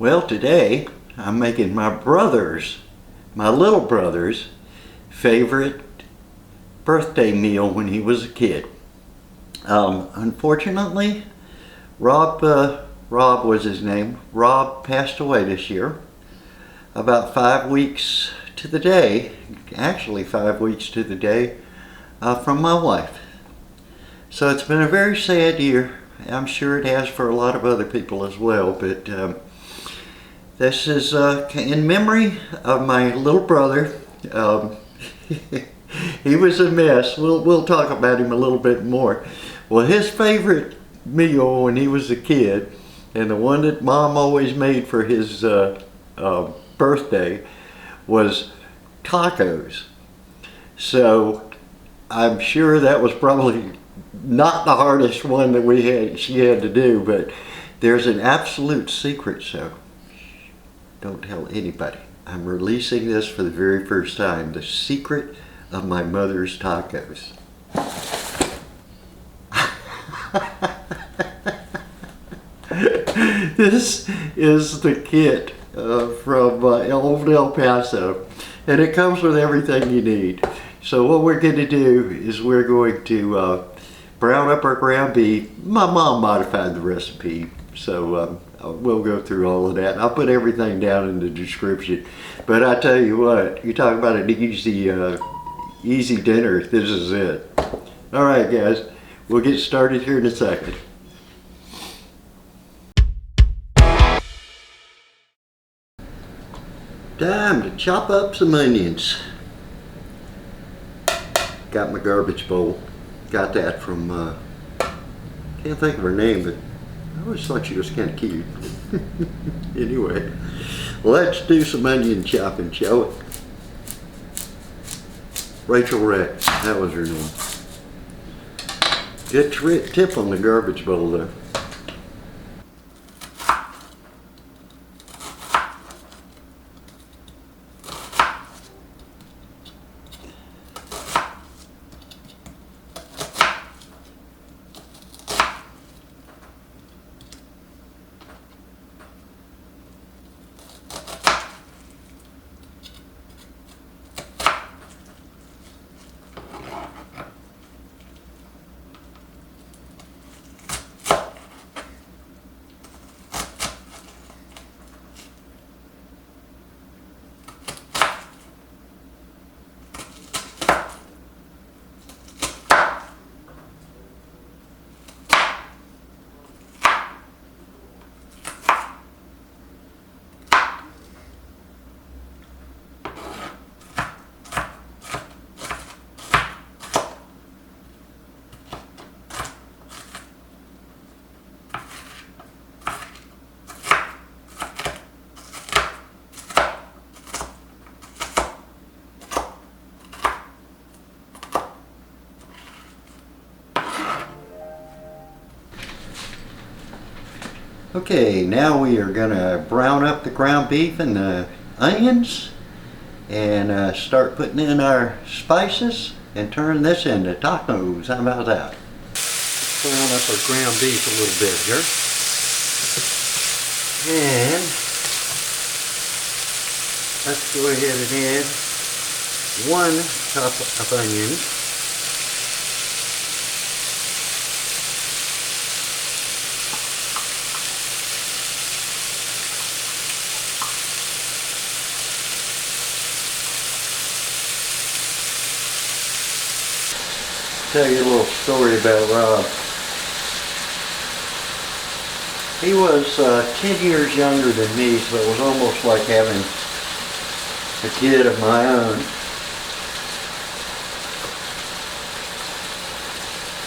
Well, today I'm making my little brother's favorite birthday meal when he was a kid. Unfortunately, Rob was his name. Rob passed away this year, about 5 weeks to the day, actually 5 weeks to the day, from my wife. So it's been a very sad year. I'm sure it has for a lot of other people as well, but this is in memory of my little brother. He was a mess. We'll talk about him a little bit more. Well, his favorite meal when he was a kid, and the one that Mom always made for his birthday, was tacos. So I'm sure that was probably not the hardest one that she had to do, but there's an absolute secret, so don't tell anybody. I'm releasing this for the very first time, the secret of my mother's tacos. This is the kit from old El Paso, and it comes with everything you need. So what we're going to do is we're going to brown up our ground beef. My mom modified the recipe, so we'll go through all of that. I'll put everything down in the description. But I tell you what, you talk about an easy dinner, this is it. All right, guys, we'll get started here in a second. Time to chop up some onions. Got my garbage bowl. Got that from, can't think of her name, but I always thought she was kind of cute. Anyway, let's do some onion chopping, shall we? Rachel Rex, that was her name. Good tip on the garbage bowl though. Okay, now we are going to brown up the ground beef and the onions and start putting in our spices and turn this into tacos. How about that? Let's brown up our ground beef a little bit here. And let's go ahead and add 1 cup of onions. Tell you a little story about Rob. He was 10 years younger than me, so it was almost like having a kid of my own.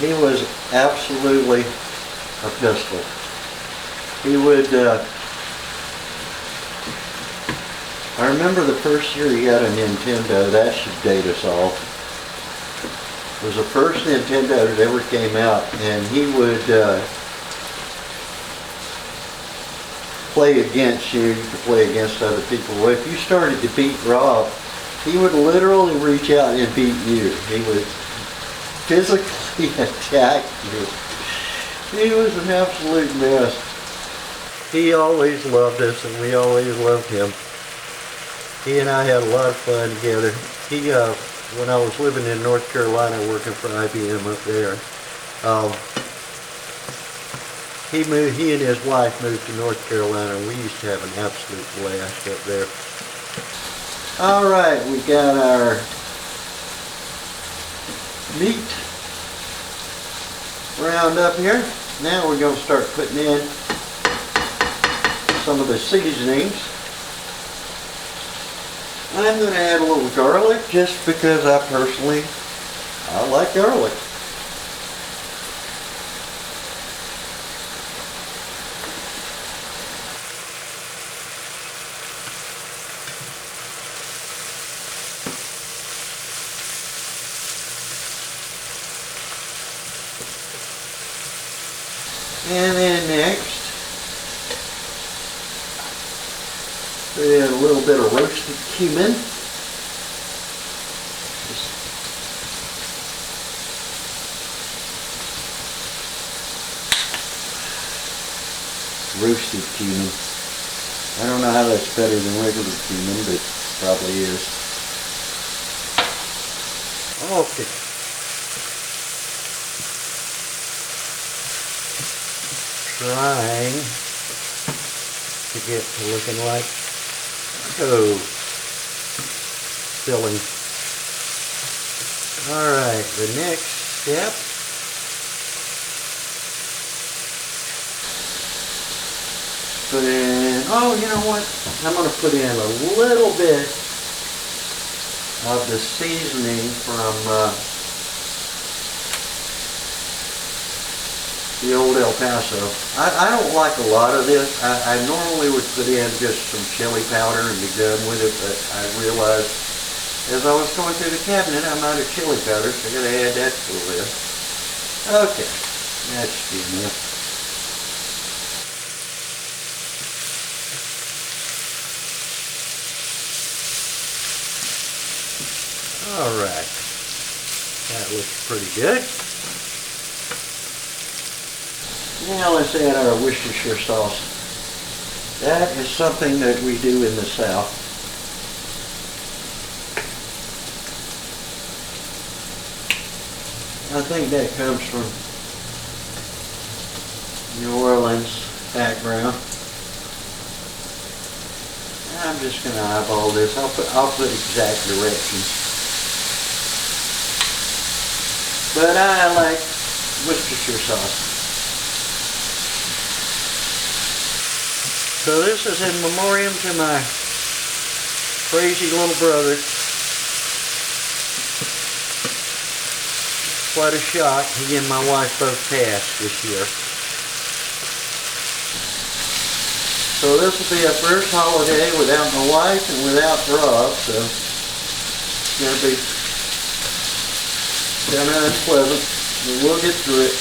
He was absolutely a pistol. He would, I remember the first year he got a Nintendo. That should date us all. It was the first Nintendo that ever came out, and he would play against you. You could play against other people. Well, if you started to beat Rob, he would literally reach out and beat you. He would physically attack you. He was an absolute mess. He always loved us and we always loved him. He and I had a lot of fun together. He, when I was living in North Carolina working for IBM up there, he and his wife moved to North Carolina and we used to have an absolute blast up there. Alright, we got our meat browned up here. Now we're going to start putting in some of the seasonings. I'm going to add a little garlic just because I like garlic. And then next, put in a little bit of roasted cumin. Roasted cumin. I don't know how that's better than regular cumin, but it probably is. Okay. Trying to get to looking like filling. Alright, the next step put in, oh you know what, I'm going to put in a little bit of the seasoning from the old El Paso. I don't like a lot of this. I normally would put in just some chili powder and be done with it, but I realized as I was going through the cabinet I'm out of chili powder, so I got to add that to the list. Okay, that's good enough. Alright, that looks pretty good. Now let's add our Worcestershire sauce. That is something that we do in the South. I think that comes from New Orleans background. I'm just going to eyeball this. I'll put exact directions. But I like Worcestershire sauce. So this is in memoriam to my crazy little brother. Quite a shock. He and my wife both passed this year. So this will be our first holiday without my wife and without Rob, so it's going to be kind of unpleasant, but we'll get through it.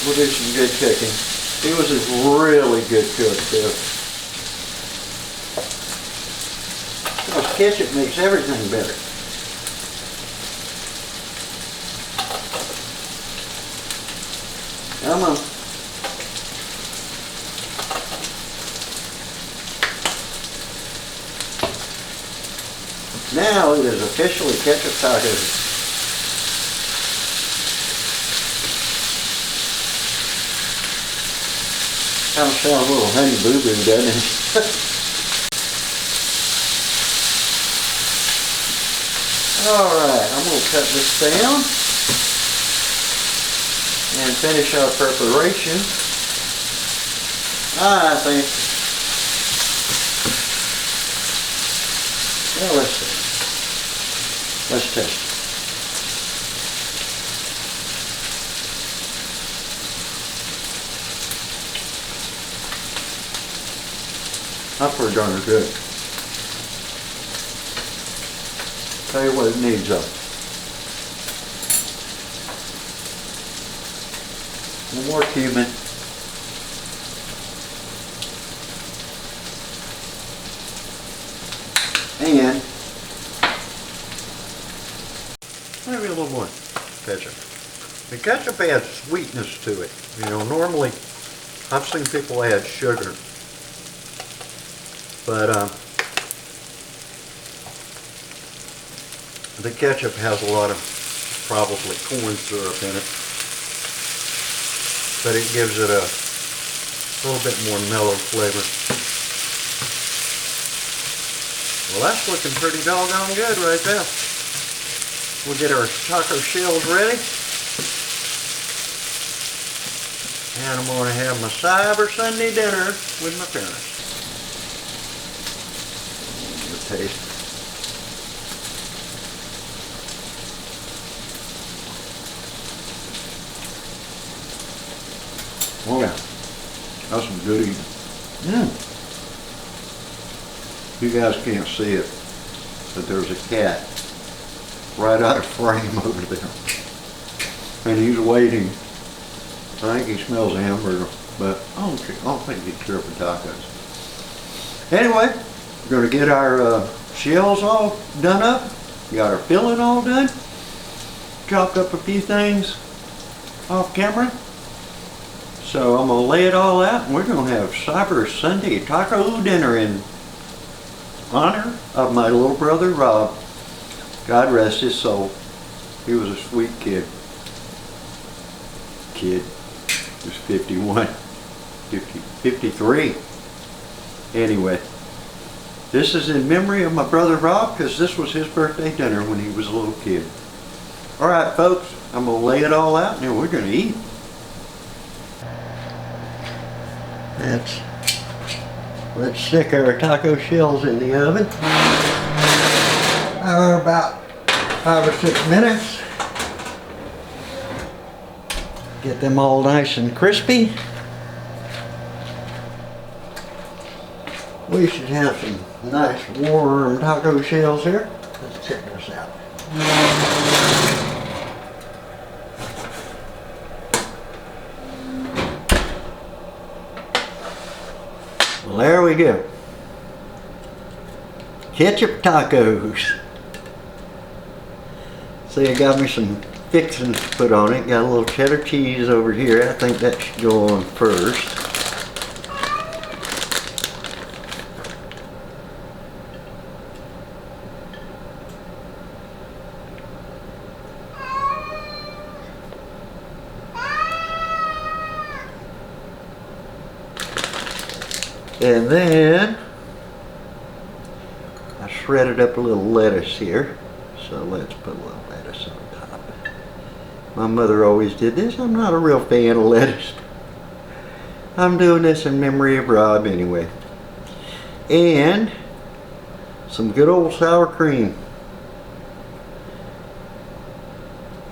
We'll do some good cooking. He was a really good cook too. Because ketchup makes everything better. Come on. Now it is officially Catsup Tacos. Kind of sounds a little honey boo boo, doesn't it? Alright, I'm going to cut this down and finish our preparation. I think, well, let's see. Let's test it. That's pretty darn good. Tell you what it needs though. A little more cumin. And maybe a little more ketchup. The ketchup adds sweetness to it. You know, normally I've seen people add sugar. But the ketchup has a lot of probably corn syrup in it, but it gives it a little bit more mellow flavor. Well, that's looking pretty doggone good right there. We'll get our taco shells ready. And I'm going to have my Cyber Sunday dinner with my parents. The taste. Oh yeah, that's some good eating. You guys can't see it, but there's a cat right out of frame over there. And he's waiting. I think he smells a hamburger, but I don't think he'd care for tacos. Anyway, we're going to get our shells all done up. We got our filling all done. Chopped up a few things off camera. So I'm going to lay it all out, and we're going to have Cyber Sunday taco dinner in honor of my little brother Rob. God rest his soul. He was a sweet kid. He was 53. Anyway, this is in memory of my brother Rob, because this was his birthday dinner when he was a little kid. Alright folks, I'm going to lay it all out and then we're going to eat. Let's stick our taco shells in the oven. About 5 or 6 minutes. Get them all nice and crispy. We should have some nice warm taco shells here. Let's check this out. Well, there we go. Catsup tacos. See, I got me some fixings to put on it. Got a little cheddar cheese over here. I think that should go on first. And then I shredded up a little lettuce here. So let's put a little lettuce on top. My mother always did this. I'm not a real fan of lettuce. I'm doing this in memory of Rob anyway. And some good old sour cream.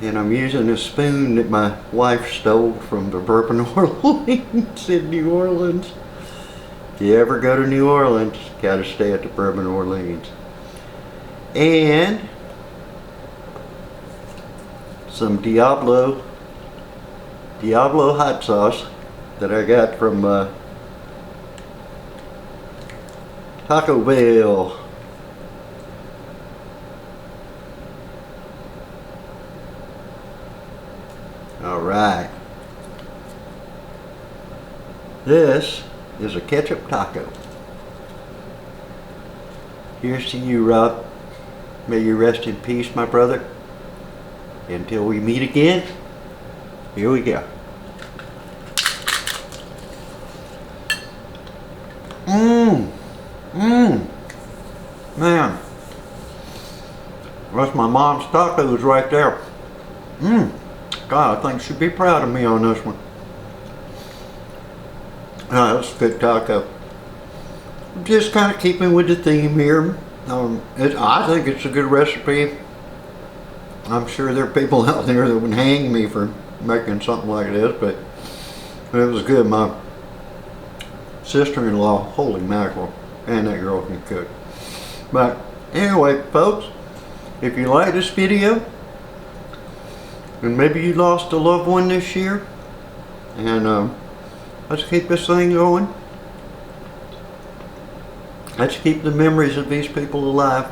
And I'm using a spoon that my wife stole from the Bourbon Orleans in New Orleans. If you ever go to New Orleans, you gotta stay at the Bourbon Orleans. And some Tbl hot sauce that I got from Taco Bell. Alright. This is a ketchup taco. Here's to you, Rob. May you rest in peace, my brother. Until we meet again, here we go. Man. That's my mom's tacos right there. God, I think she'd be proud of me on this one. That's a good taco. Just kind of keeping with the theme here. I think it's a good recipe. I'm sure there are people out there that would hang me for making something like this, but it was good. My sister-in-law, holy mackerel, and that girl can cook. But anyway, folks, if you like this video, and maybe you lost a loved one this year, and let's keep this thing going. Let's keep the memories of these people alive,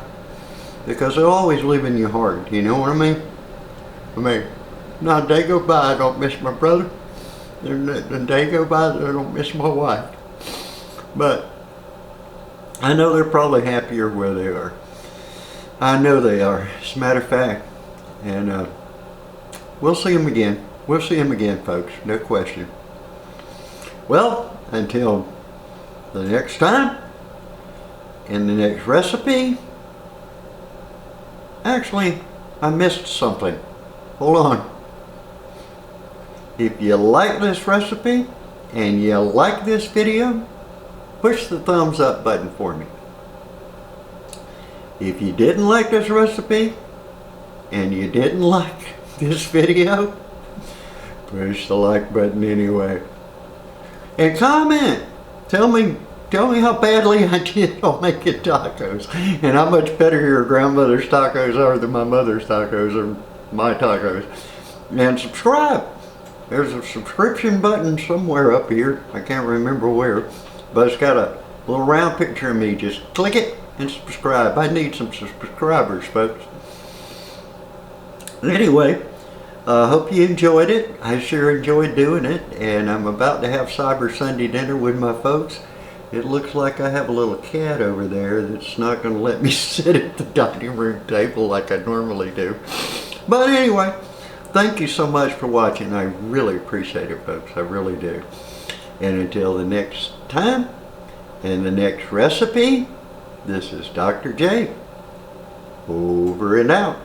because they'll always live in your heart, you know what I mean? Not a day go by I don't miss my brother, and a day go by that I don't miss my wife. But I know they're probably happier where they are. I know they are, as a matter of fact. And we'll see them again. We'll see them again, folks, no question. Well, until the next time, in the next recipe. Actually, I missed something. Hold on. If you like this recipe and you like this video, push the thumbs up button for me. If you didn't like this recipe and you didn't like this video, push the like button anyway. And comment. Tell me how badly I did on making tacos and how much better your grandmother's tacos are than my mother's tacos or my tacos. And subscribe. There's a subscription button somewhere up here. I can't remember where, but it's got a little round picture of me. Just click it and subscribe. I need some subscribers, folks. Anyway, I hope you enjoyed it. I sure enjoyed doing it, and I'm about to have Cyber Sunday dinner with my folks. It looks like I have a little cat over there that's not going to let me sit at the dining room table like I normally do. But anyway, thank you so much for watching. I really appreciate it, folks. I really do. And until the next time and the next recipe, this is Dr. J. Over and out.